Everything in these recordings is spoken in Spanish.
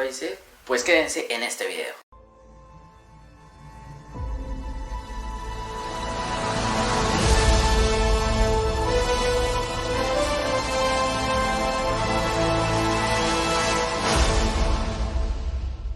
lo hice, pues quédense en este video.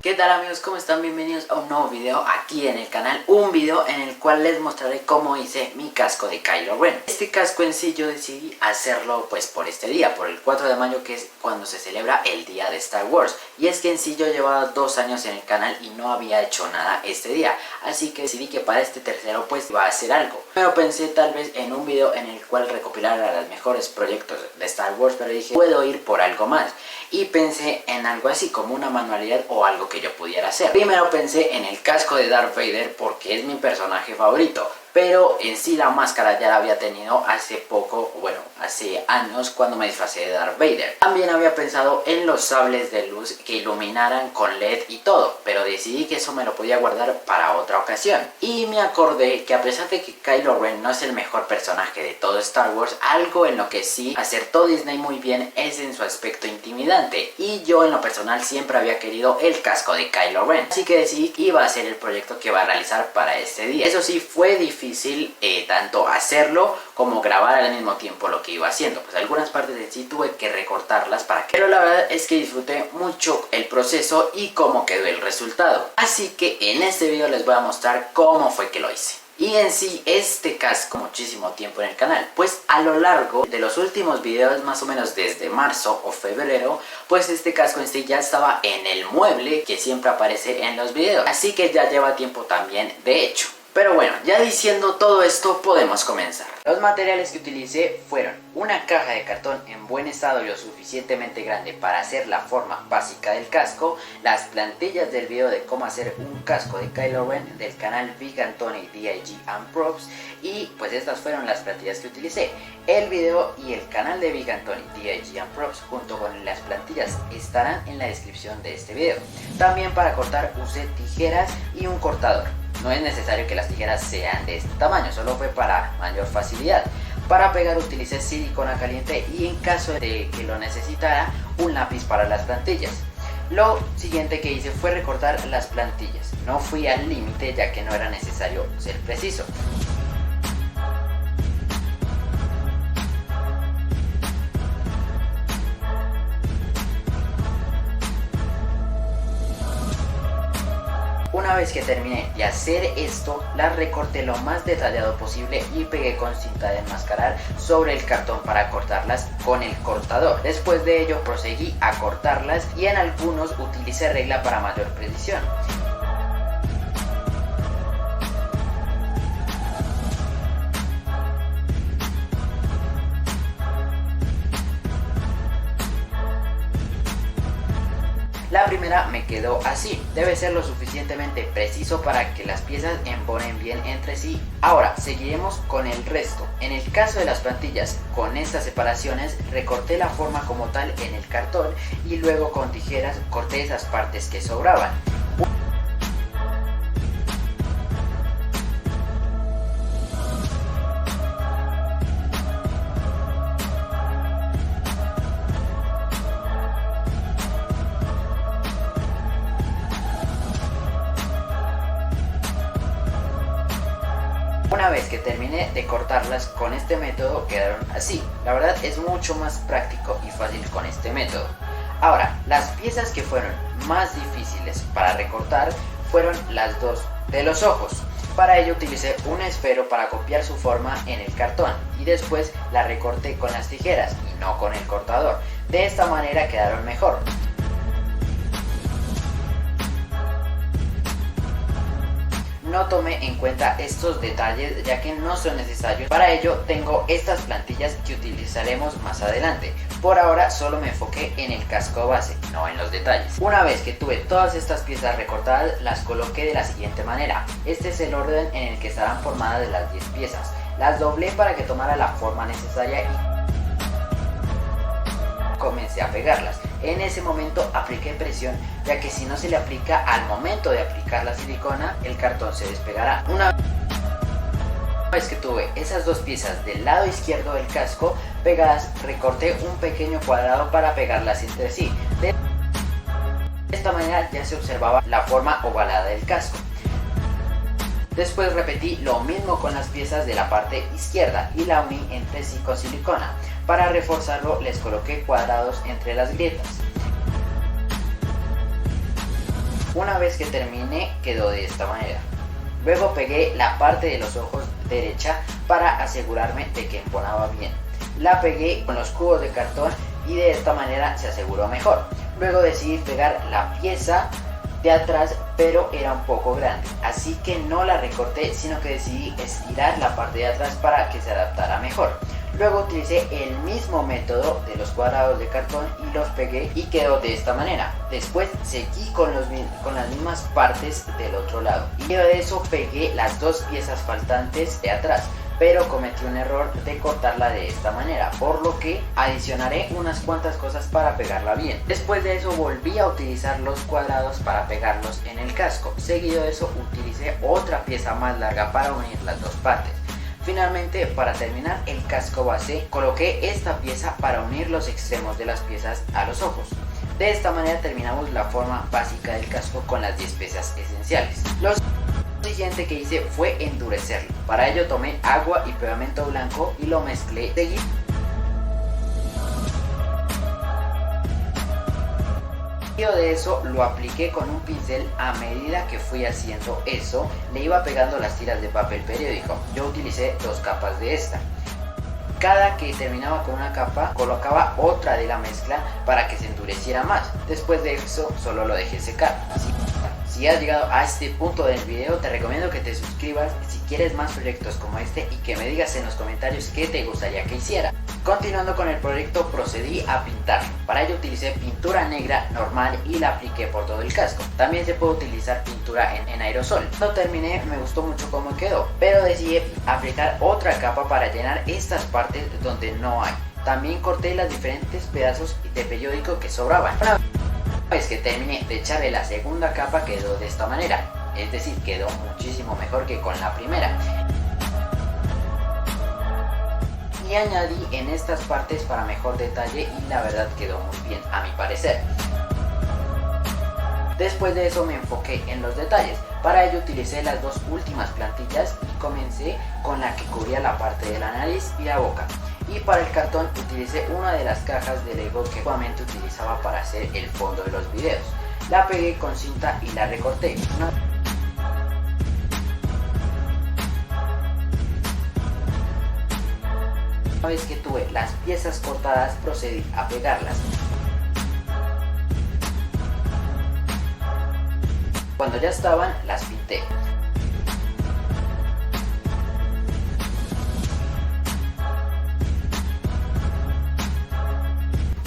¿Qué tal amigos? ¿Cómo están? Bienvenidos a un nuevo video aquí en el canal. Un video en el cual les mostraré cómo hice mi casco de Kylo Ren. Este casco en sí yo decidí hacerlo pues por este día, por el 4 de mayo, que es cuando se celebra el día de Star Wars. Y es que en sí yo llevaba 2 años en el canal y no había hecho nada este día. Así que decidí que para este tercero pues iba a hacer algo. Pero pensé tal vez en un video en el cual recopilara los mejores proyectos de Star Wars, pero dije, puedo ir por algo más. Y pensé en algo así como una manualidad o algo que yo pudiera hacer. Primero pensé en el casco de Darth Vader porque es mi personaje favorito, pero en sí la máscara ya la había tenido hace poco, bueno, hace años cuando me disfracé de Darth Vader. También había pensado en los sables de luz que iluminaran con LED y todo, pero decidí que eso me lo podía guardar para otra ocasión. Y me acordé que a pesar de que Kylo Ren no es el mejor personaje de todo Star Wars, algo en lo que sí acertó Disney muy bien es en su aspecto intimidante. Y yo en lo personal siempre había querido el casco de Kylo Ren, así que decidí que iba a hacer el proyecto que iba a realizar para este día. Eso sí, fue difícil tanto hacerlo como grabar al mismo tiempo lo que iba haciendo, pues algunas partes de sí tuve que recortarlas pero la verdad es que disfruté mucho el proceso y cómo quedó el resultado. Así que en este video les voy a mostrar cómo fue que lo hice. Y en sí este casco muchísimo tiempo en el canal, pues a lo largo de los últimos videos, más o menos desde marzo o febrero, pues este casco en sí ya estaba en el mueble que siempre aparece en los videos, así que ya lleva tiempo también de hecho. Pero bueno, ya diciendo todo esto, podemos comenzar. Los materiales que utilicé fueron una caja de cartón en buen estado y lo suficientemente grande para hacer la forma básica del casco, las plantillas del video de cómo hacer un casco de Kylo Ren del canal Big Anthony DIG and Props, y pues estas fueron las plantillas que utilicé. El video y el canal de Big Anthony DIG and Props junto con las plantillas estarán en la descripción de este video. También para cortar usé tijeras y un cortador. No es necesario que las tijeras sean de este tamaño, solo fue para mayor facilidad. Para pegar utilicé silicona caliente y en caso de que lo necesitara, un lápiz para las plantillas. Lo siguiente que hice fue recortar las plantillas. No fui al límite ya que no era necesario ser preciso. Una vez que terminé de hacer esto, las recorté lo más detallado posible y pegué con cinta de enmascarar sobre el cartón para cortarlas con el cortador. Después de ello proseguí a cortarlas y en algunos utilicé regla para mayor precisión. La primera me quedó así, debe ser lo suficientemente preciso para que las piezas embonen bien entre sí. Ahora seguiremos con el resto. En el caso de las plantillas, con estas separaciones recorté la forma como tal en el cartón y luego con tijeras corté esas partes que sobraban. Una vez que terminé de cortarlas con este método quedaron así. La verdad es mucho más práctico y fácil con este método. Ahora, las piezas que fueron más difíciles para recortar fueron las dos de los ojos. Para ello utilicé un esfero para copiar su forma en el cartón y después la recorté con las tijeras y no con el cortador. De esta manera quedaron mejor. No tomé en cuenta estos detalles ya que no son necesarios. Para ello tengo estas plantillas que utilizaremos más adelante. Por ahora solo me enfoqué en el casco base, no en los detalles. Una vez que tuve todas estas piezas recortadas, las coloqué de la siguiente manera. Este es el orden en el que estarán formadas las 10 piezas. Las doblé para que tomara la forma necesaria y comencé a pegarlas. En ese momento apliqué presión, ya que si no se le aplica al momento de aplicar la silicona, el cartón se despegará. Una vez que tuve esas dos piezas del lado izquierdo del casco pegadas, recorté un pequeño cuadrado para pegarlas entre sí. De esta manera ya se observaba la forma ovalada del casco. Después repetí lo mismo con las piezas de la parte izquierda y la uní entre sí con silicona. Para reforzarlo les coloqué cuadrados entre las grietas. Una vez que terminé quedó de esta manera. Luego pegué la parte de los ojos derecha para asegurarme de que embonaba bien. La pegué con los cubos de cartón y de esta manera se aseguró mejor. Luego decidí pegar la pieza de atrás, pero era un poco grande, así que no la recorté, sino que decidí estirar la parte de atrás para que se adaptara mejor. Luego utilicé el mismo método de los cuadrados de cartón y los pegué y quedó de esta manera. Después seguí con las mismas partes del otro lado y de eso pegué las dos piezas faltantes de atrás, pero cometí un error de cortarla de esta manera, por lo que adicionaré unas cuantas cosas para pegarla bien. Después de eso volví a utilizar los cuadrados para pegarlos en el casco. Seguido de eso utilicé otra pieza más larga para unir las dos partes. Finalmente, para terminar el casco base, coloqué esta pieza para unir los extremos de las piezas a los ojos. De esta manera terminamos la forma básica del casco con las 10 piezas esenciales. Lo siguiente que hice fue endurecerlo. Para ello tomé agua y pegamento blanco y lo mezclé. Seguido de eso lo apliqué con un pincel. A medida que fui haciendo eso, le iba pegando las tiras de papel periódico. Yo utilicé 2 capas de esta. Cada que terminaba con una capa, colocaba otra de la mezcla para que se endureciera más. Después de eso, solo lo dejé secar. Si has llegado a este punto del video, te recomiendo que te suscribas si quieres más proyectos como este y que me digas en los comentarios qué te gustaría que hiciera. Continuando con el proyecto, procedí a pintarlo. Para ello utilicé pintura negra normal y la apliqué por todo el casco. También se puede utilizar pintura en aerosol. Cuando terminé me gustó mucho cómo quedó, pero decidí aplicar otra capa para llenar estas partes donde no hay. También corté los diferentes pedazos de periódico que sobraban. Una vez que terminé de echarle la segunda capa quedó de esta manera, es decir, quedó muchísimo mejor que con la primera. Y añadí en estas partes para mejor detalle y la verdad quedó muy bien a mi parecer. Después de eso me enfoqué en los detalles. Para ello utilicé las 2 últimas plantillas y comencé con la que cubría la parte de la nariz y la boca. Y para el cartón utilicé una de las cajas de Lego que actualmente utilizaba para hacer el fondo de los videos. La pegué con cinta y la recorté. Una vez que tuve las piezas cortadas, procedí a pegarlas. Cuando ya estaban, las pinté.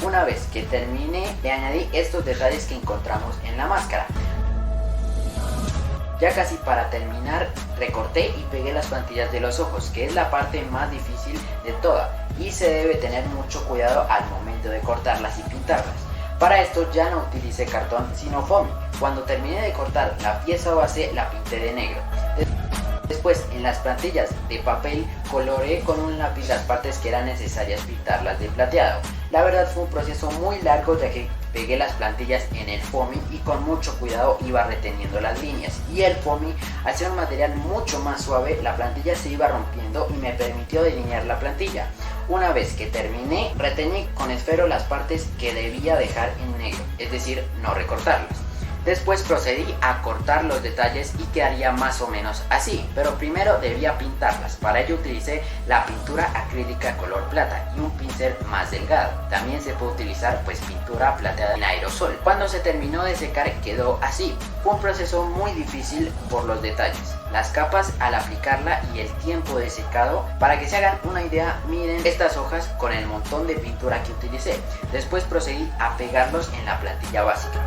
Una vez que terminé, le añadí estos detalles que encontramos en la máscara. Ya casi para terminar, recorté y pegué las plantillas de los ojos, que es la parte más difícil de toda y se debe tener mucho cuidado al momento de cortarlas y pintarlas. Para esto ya no utilicé cartón sino foamy. Cuando terminé de cortar la pieza base la pinté de negro. Después en las plantillas de papel coloreé con un lápiz las partes que eran necesarias pintarlas de plateado. La verdad fue un proceso muy largo ya que pegué las plantillas en el foamy y con mucho cuidado iba reteniendo las líneas, y el foamy al ser un material mucho más suave la plantilla se iba rompiendo y me permitió delinear la plantilla. Una vez que terminé, retení con esfero las partes que debía dejar en negro, es decir, no recortarlas. Después procedí a cortar los detalles y quedaría más o menos así, pero primero debía pintarlas. Para ello utilicé la pintura acrílica color plata y un pincel más delgado. También se puede utilizar pintura plateada en aerosol. Cuando se terminó de secar quedó así. Fue un proceso muy difícil por los detalles, las capas al aplicarla y el tiempo de secado. Para que se hagan una idea, miren estas hojas con el montón de pintura que utilicé. Después procedí a pegarlos en la plantilla básica.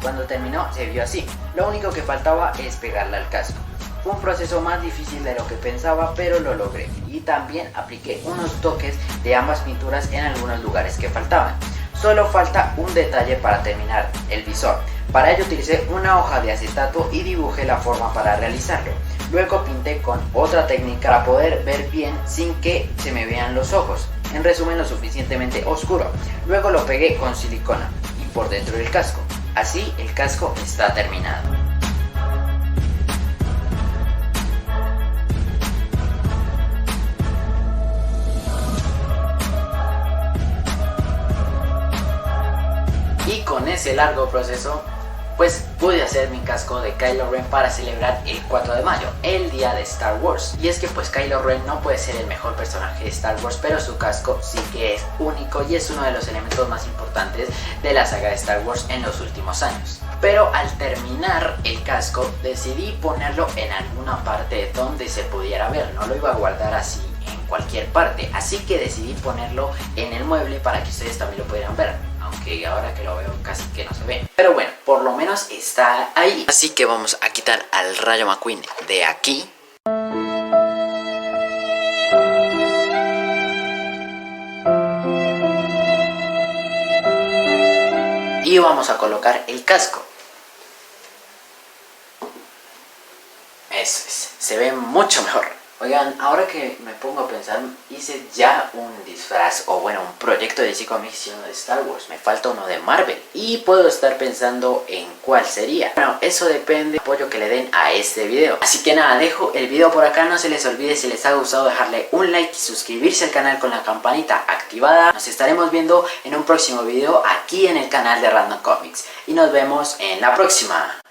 Cuando terminó se vio así. Lo único que faltaba es pegarla al casco. Fue un proceso más difícil de lo que pensaba, pero lo logré. Y también apliqué unos toques de ambas pinturas en algunos lugares que faltaban. Solo falta un detalle para terminar, el visor. Para ello utilicé una hoja de acetato y dibujé la forma para realizarlo. Luego pinté con otra técnica para poder ver bien sin que se me vean los ojos. En resumen, lo suficientemente oscuro. Luego lo pegué con silicona. por dentro del casco. Así el casco está terminado. Y con ese largo proceso, pues pude hacer mi casco de Kylo Ren para celebrar el 4 de mayo, el día de Star Wars. Y es que pues Kylo Ren no puede ser el mejor personaje de Star Wars, pero su casco sí que es único y es uno de los elementos más importantes de la saga de Star Wars en los últimos años. Pero al terminar el casco decidí ponerlo en alguna parte donde se pudiera ver, no lo iba a guardar así en cualquier parte, así que decidí ponerlo en el mueble para que ustedes también lo pudieran ver. Aunque ahora que lo veo casi que no se ve. Pero bueno, por lo menos está ahí. Así que vamos a quitar al Rayo McQueen de aquí. Y vamos a colocar el casco. Eso es, se ve mucho mejor. Oigan, ahora que me pongo a pensar, hice ya un disfraz, o bueno, un proyecto de DC Comics de Star Wars. Me falta uno de Marvel y puedo estar pensando en cuál sería. Bueno, eso depende del apoyo que le den a este video. Así que nada, dejo el video por acá. No se les olvide, si les ha gustado, dejarle un like y suscribirse al canal con la campanita activada. Nos estaremos viendo en un próximo video aquí en el canal de Random Comics. Y nos vemos en la próxima.